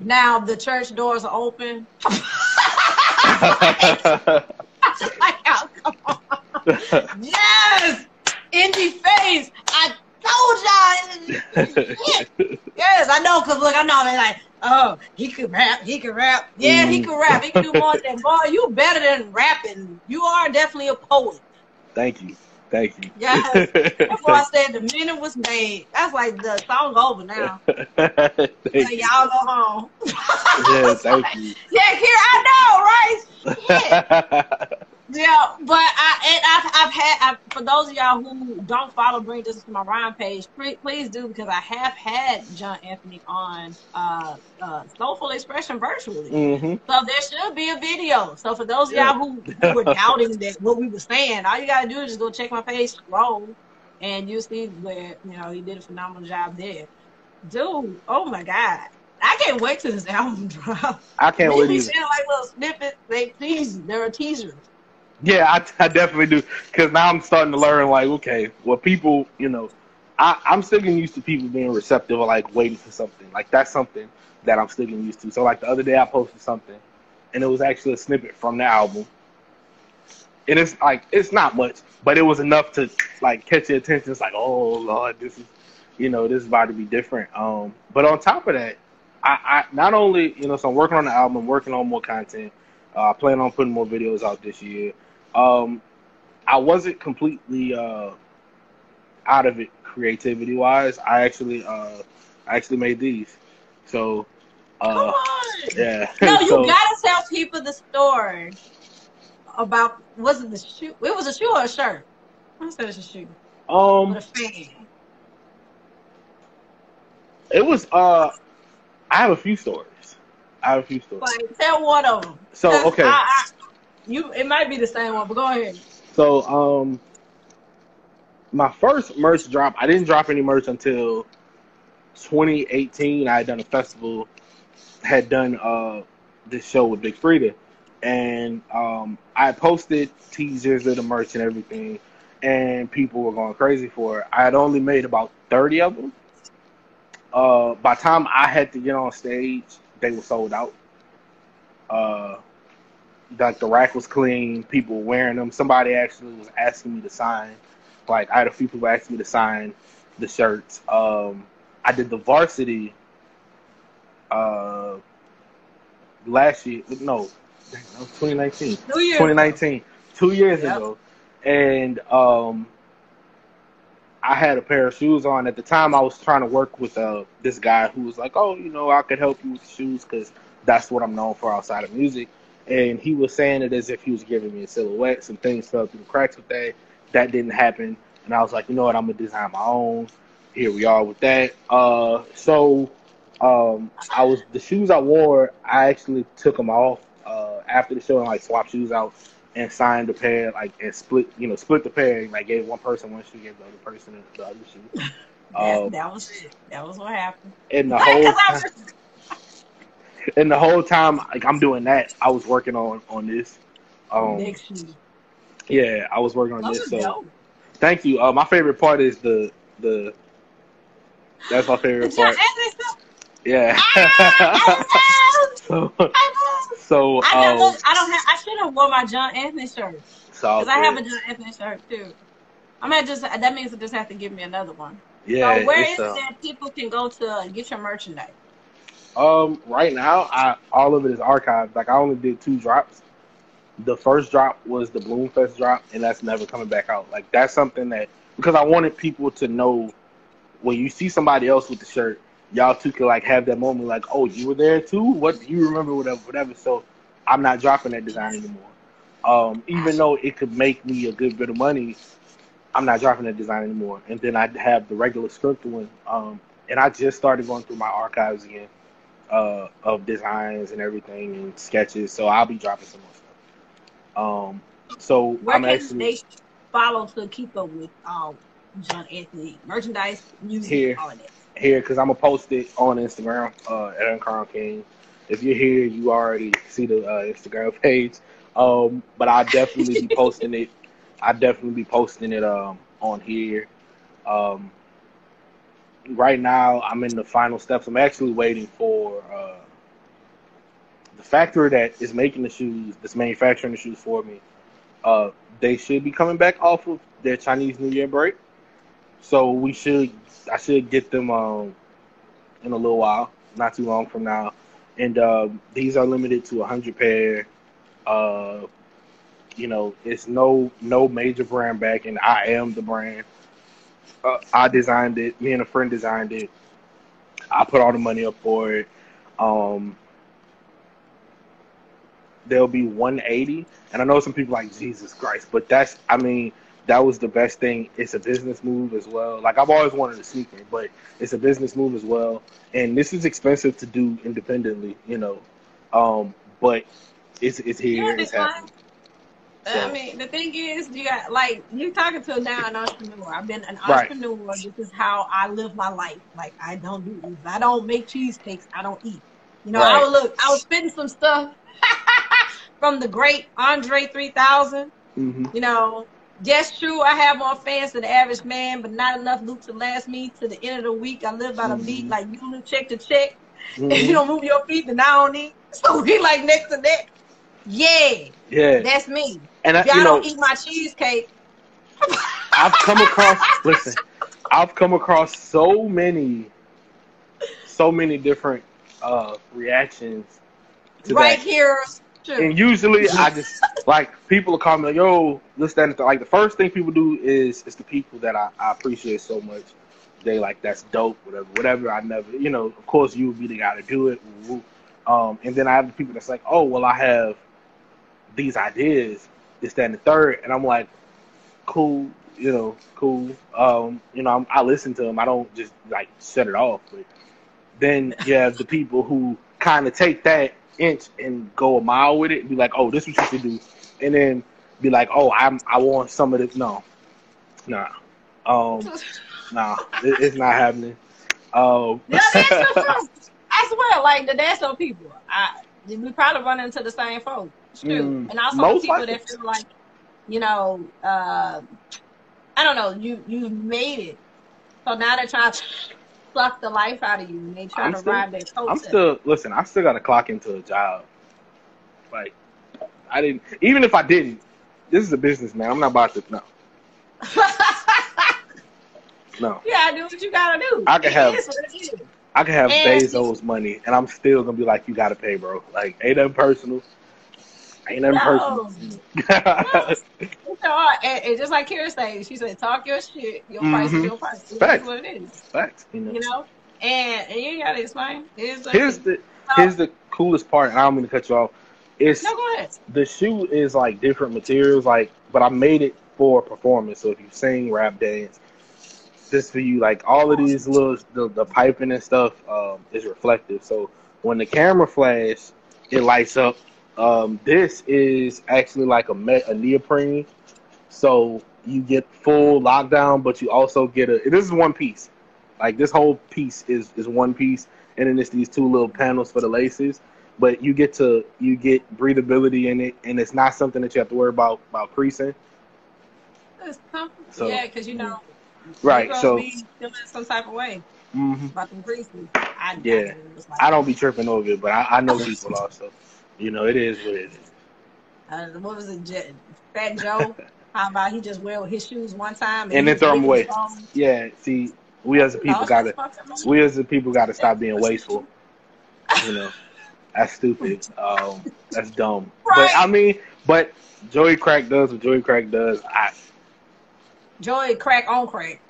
Now the church doors are open. Like, oh, come on. Yes! Indie face! I told y'all! Yes, I know, because look, I know they're like, oh, he could rap, he could rap. Yeah, he could rap. He can do more than that. Boy, you better than rapping. You are definitely a poet. Thank you. Thank you. Yes. That's why I said the minute was made. That's like the song over now. So y'all go home. Yeah, thank you. Yeah, Kira, I know, right? Yeah. Yeah, but I've had for those of y'all who don't follow Bring This to my rhyme page, please do, because I have had John Anthony on Soulful Expression virtually. So there should be a video. So for those of y'all who were doubting that what we were saying, all you gotta do is just go check my page, scroll, and you'll see where he did a phenomenal job there. Dude, oh my God. I can't wait till this album drops. I can't wait either. Sound like little snippets. There are teasers. Yeah, I definitely do. Because now I'm starting to learn, like, okay, well, people, I'm still getting used to people being receptive or, like, waiting for something. Like, that's something that I'm still getting used to. So, like, the other day I posted something, and it was actually a snippet from the album. And it's, like, it's not much, but it was enough to, like, catch your attention. It's like, oh, Lord, this is about to be different. But on top of that, I not only, so I'm working on the album, working on more content. I plan on putting more videos out this year. I wasn't completely out of it creativity wise. I actually made these. So come on. Yeah. No, you gotta tell people the story about, was it the shoe? It was a shoe or a shirt? I said it's a shoe. With a fan. It was I have a few stories. Like, tell one of them. So okay. It might be the same one, but go ahead. So my first merch drop, I didn't drop any merch until 2018. I had done a festival, had done this show with Big Frida, and I posted teasers of the merch and everything, and people were going crazy for it. I had only made about 30 of them. By the time I had to get on stage, they were sold out. Like, the rack was clean, people were wearing them. Somebody actually was asking me to sign. Like, I had a few people asking me to sign the shirts. I did the varsity last year. No, that was 2019. 2019, 2 years ago. And I had a pair of shoes on. At the time, I was trying to work with this guy who was like, oh, I could help you with the shoes because that's what I'm known for outside of music. And he was saying it as if he was giving me a silhouette. Some things fell through the cracks with that. That didn't happen. And I was like, you know what, I'm going to design my own. Here we are with that. The shoes I wore, I actually took them off after the show and, like, swapped shoes out and signed the pair, like, and split the pair, and, like, gave one person one shoe, gave the other person the other shoe. That was it. That was what happened. And the whole time, like, I'm doing that, I was working on this. Next shoe. Yeah, I was working on Those this. are So, dope. thank you. My favorite part is the. That's my favorite part. Yeah. So I should have worn my John Anthony shirt. Because I have a John Anthony shirt too. That means I just have to give me another one. Yeah. So where is it that people can go to get your merchandise? Right now, all of it is archived. Like, I only did 2 drops. The first drop was the Bloomfest drop, and that's never coming back out. Like, that's something that, because I wanted people to know, when you see somebody else with the shirt, y'all two could, like, have that moment, like, oh, you were there too? What do you remember? Whatever. So I'm not dropping that design anymore. Even though it could make me a good bit of money, I'm not dropping that design anymore. And then I have the regular script one. And I just started going through my archives again. of designs and everything and sketches. So I'll be dropping some more stuff. So Where I'm can actually they follow to keep up with John Anthony merchandise, music, here all of that? because I'm gonna post it on Instagram at Uncrown King. If you're here, you already see the Instagram page. But I'll definitely be posting it. I definitely be posting it on here. Um, right now, I'm in the final steps. I'm actually waiting for the factory that is making the shoes, that's manufacturing the shoes for me. They should be coming back off of their Chinese New Year break, so I should get them in a little while, not too long from now. And these are limited to 100 pair. Uh, it's no major brand back, and I am the brand. I designed it. Me and a friend designed it. I put all the money up for it. Um, there'll be 180, and I know some people like Jesus Christ, but that was the best thing. It's a business move as well. Like I've always wanted a sneaker, but it's a business move as well. And this is expensive to do independently. But it's here, it's happening. So, I mean, the thing is, you got like you're talking to now an entrepreneur. I've been an right, entrepreneur. This is how I live my life. Like I don't do this. I don't make cheesecakes. I don't eat. right. I was spitting some stuff from the great Andre 3000. Mm-hmm. Yes, true. I have more fans than the average man, but not enough loot to last me to the end of the week. I live by the beat, like you live check to check. Mm-hmm. If you don't move your feet, then I don't need. So we like next to neck. Yeah, that's me. And if y'all don't eat my cheesecake, I've come across so many different reactions to right that. here. True. And usually I just like people will call me like, yo, let's stand at like the first thing people do is the people that I appreciate so much. They like, that's dope, whatever. I never, of course you would be the guy to do it. And then I have the people that's like, oh, well, I have these ideas, this, that, and the third, and I'm like, cool, cool. I listen to them. I don't just like shut it off. But then you have the people who kind of take that inch and go a mile with it and be like, oh, this is what you should do, and then be like, oh, I want some of this. No, nah, it's not happening. I swear, like the Dasso people, we probably run into the same folks. It's true. And also the people that feel like, I don't know, you made it. So now they're trying to suck the life out of you and they try to ride their coattails. I still got to clock into a job. Like, even if I didn't, this is a business, man. I'm not about to, no. No. You gotta do what you gotta do. I can have Bezos money, and I'm still gonna be like, you gotta pay, bro. Like, ain't nothing personal. And just like Kira said, she said, talk your shit. Your price is your price. That's what it is. Facts. And you gotta explain. Here's the coolest part, and I don't mean to cut you off. Go ahead. The shoe is like different materials, but I made it for performance. So if you sing, rap, dance, this for you, like all of these little the piping and stuff is reflective. So when the camera flash, it lights up. This is actually like a neoprene, so you get full lockdown, but you also get this is one piece. Like this whole piece is one piece, and then it's these two little panels for the laces. But you get breathability in it, and it's not something that you have to worry about creasing. It's comfortable, yeah, because right. So be feeling some type of way about them creases. I don't be tripping over it, but I know people also. It is what it is. What was it, Fat Joe? How about he just wear his shoes one time and then throw them away? Yeah, see, we as a people gotta stop being wasteful. That's stupid. That's dumb. Right. But Joey Crack does what Joey Crack does. Joey Crack on crack.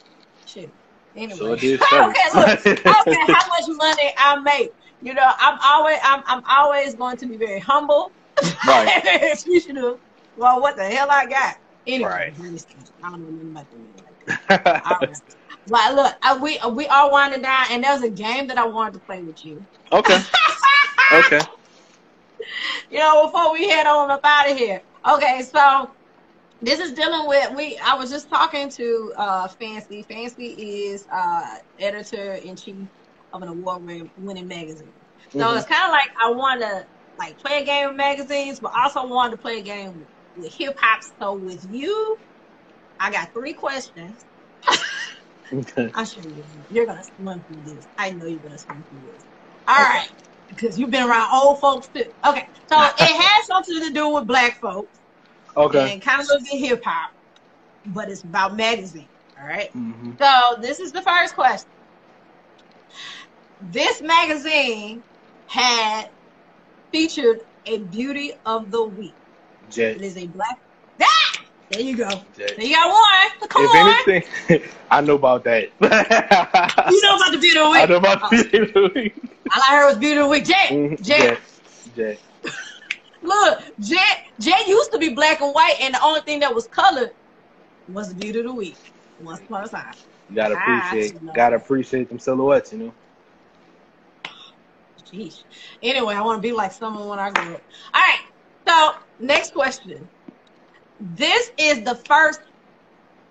Shit. Anyway. So it is okay, look. Okay, how much money I make. I'm always going to be very humble. Right. Appreciative. Well, what the hell I got? Anyway, right. I don't know nothing about that. Well, look, we are winding down, and there's a game that I wanted to play with you. Okay. Okay. Before we head on up out of here. Okay, so this is dealing with I was just talking to Fancy. Fancy is editor in chief of an award-winning magazine. So it's kind of like I want to like play a game of magazines, but also wanted to play a game with hip hop. So with you, I got 3 questions. Okay. I'll show you. You're gonna swim through this. I know you're gonna swim through this. All right, because you've been around old folks too. Okay, so it has something to do with black folks. Okay. And kind of looks at hip hop, but it's about magazine. All right. Mm-hmm. So this is the first question. This magazine had featured a beauty of the week. Jet. It is a black. Ah! There you go. Jet. There you got one. Come if on. anything, I know about that. You know about the beauty of the week. I know about the beauty of the week. All I heard was beauty of the week. Jet. Mm-hmm. Jet. Look, Jet used to be black and white, and the only thing that was colored was the beauty of the week. Once upon a time. You gotta appreciate them silhouettes, you know. Jeez. Anyway, I want to be like someone when I grow up. All right. So next question. This is the first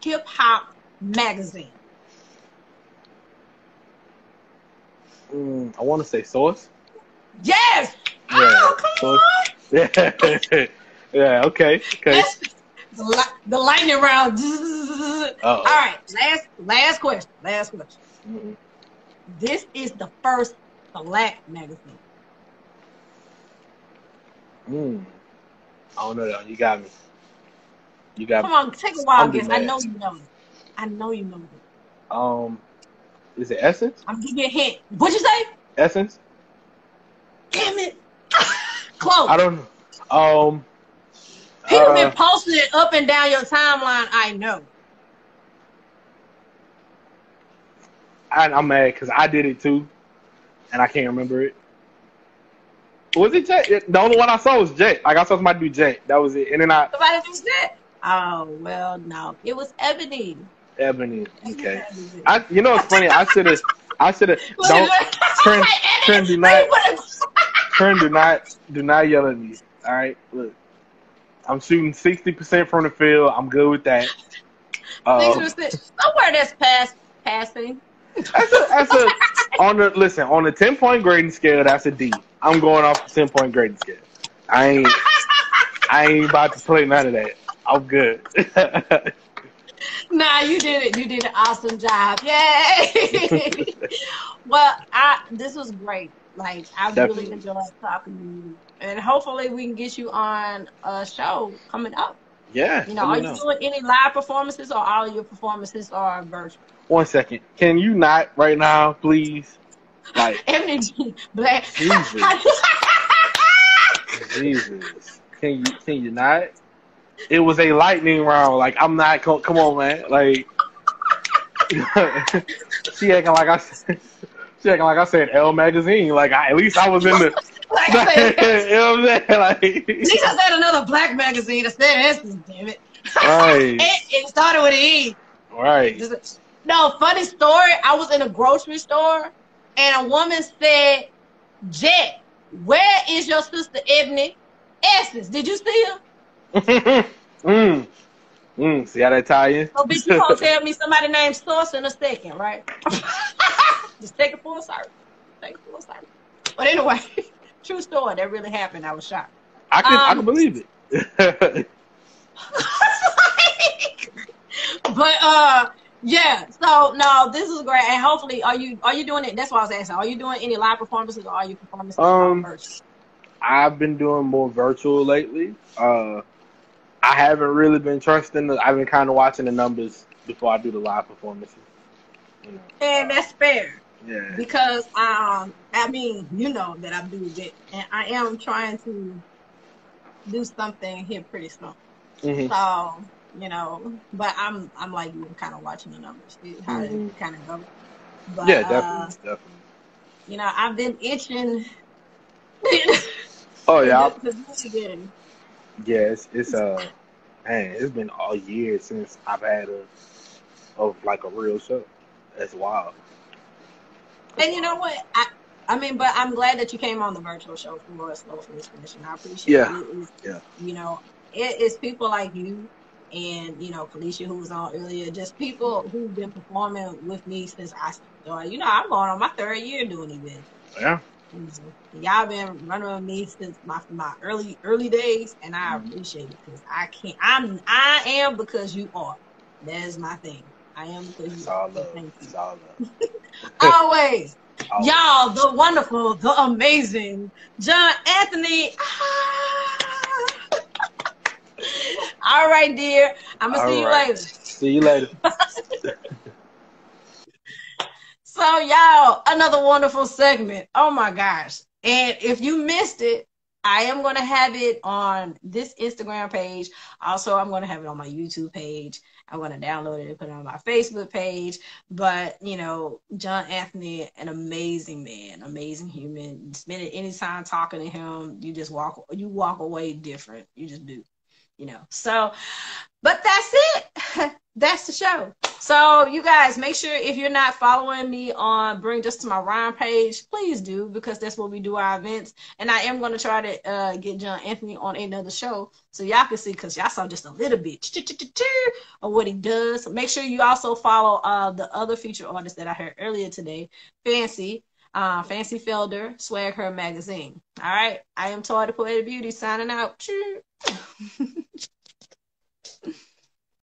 hip hop magazine. I want to say Source. Yes. Yeah, oh, come Source. on. Yeah. Okay. The lightning round. Uh-oh. All right. Last question. Mm-hmm. This is the first black magazine. I don't know that. You got me. Come on, take a wild guess. I know you know it. Is it Essence? I'm giving you a hint. What'd you say? Essence? Damn it. Close. I don't know. People been posting it up and down your timeline, I know. I'm mad because I did it too, and I can't remember it. Was it Jet? The only one I saw was Jet. Like I saw somebody do Jet. That was it. And then somebody do Jet? Oh well, no. It was Ebony. Ebony. Okay. You know what's funny? I should have. Don't Trent. Do not yell at me. All right. Look, I'm shooting 60% from the field. I'm good with that. 60%. Somewhere that's passing. That's a on the 10-point grading scale. That's a D. I'm going off the 10-point grading scale. I ain't about to play none of that. I'm good. Nah, you did it. You did an awesome job. Yay! Well, this was great. Like I really enjoyed talking to you, and hopefully we can get you on a show coming up. Yeah. Are you doing any live performances, or all of your performances are virtual? 1 second. Can you not right now, please? Like Emily Black. Jesus. Can you not? It was a lightning round. Like I'm not. Come on, man. Like she acting like I said L magazine. Like at least I was in the. Like I said, you know what I'm saying? Like at least I said another black magazine. I said Essence, damn it. Right. It started with an E. Right. No, funny story. I was in a grocery store, and a woman said, "Jet, where is your sister Ebony Essence? Did you see her?" See how that tie in? So, bitch, you gonna tell me somebody named Source in a second, right? Just take it for a circle. But anyway, true story. That really happened. I was shocked. I can believe it. But yeah. So no, this is great, and hopefully, are you doing it? That's what I was asking. Are you doing any live performances, or are you performing virtual? I've been doing more virtual lately. I haven't really been trusting. I've been kind of watching the numbers before I do the live performances. And that's fair. Yeah. Because I mean, you know that I'm doing it, and I am trying to do something here pretty soon. Mm-hmm. So but I'm like you, kind of watching the numbers, see how it kind of goes. But, yeah, definitely. I've been itching. Oh yeah. To do it again. Yeah, it's man, it's been all year since I've had a real show. That's wild. And you know what? I mean, but I'm glad that you came on the virtual show for us, Slow Finish Finishing. I appreciate it. Yeah. It is, Yeah. you know, it is people like you and, you know, Felicia, who was on earlier, just people who've been performing with me since I started. You know, I'm going on my 3rd year doing events. Yeah. Y'all been running with me since my early days, and I appreciate it because I am because you are. That is my thing. I am because you It's are. all So love. thank you. It's all love. Always. Always. Y'all, the wonderful, the amazing John Anthony. All right, dear. I'm gonna see you later. See you later. So, y'all, another wonderful segment. Oh my gosh. And if you missed it, I am going to have it on this Instagram page. Also, I'm going to have it on my YouTube page. I'm going to download it and put it on my Facebook page. But, you know, John Anthony, an amazing man, amazing human. Spending any time talking to him, you walk away different. You just do, you know. So, but that's it. That's the show. So you guys, make sure if you're not following me on Bring Just to My Rhyme page, please do, because that's where we do our events. And I am going to try to get John Anthony on another show so y'all can see, because y'all saw just a little bit of what he does. So make sure you also follow the other featured artists that I heard earlier today, Fancy Felder, Swag Her Magazine. All right. I am Toy the Poetic Beauty signing out.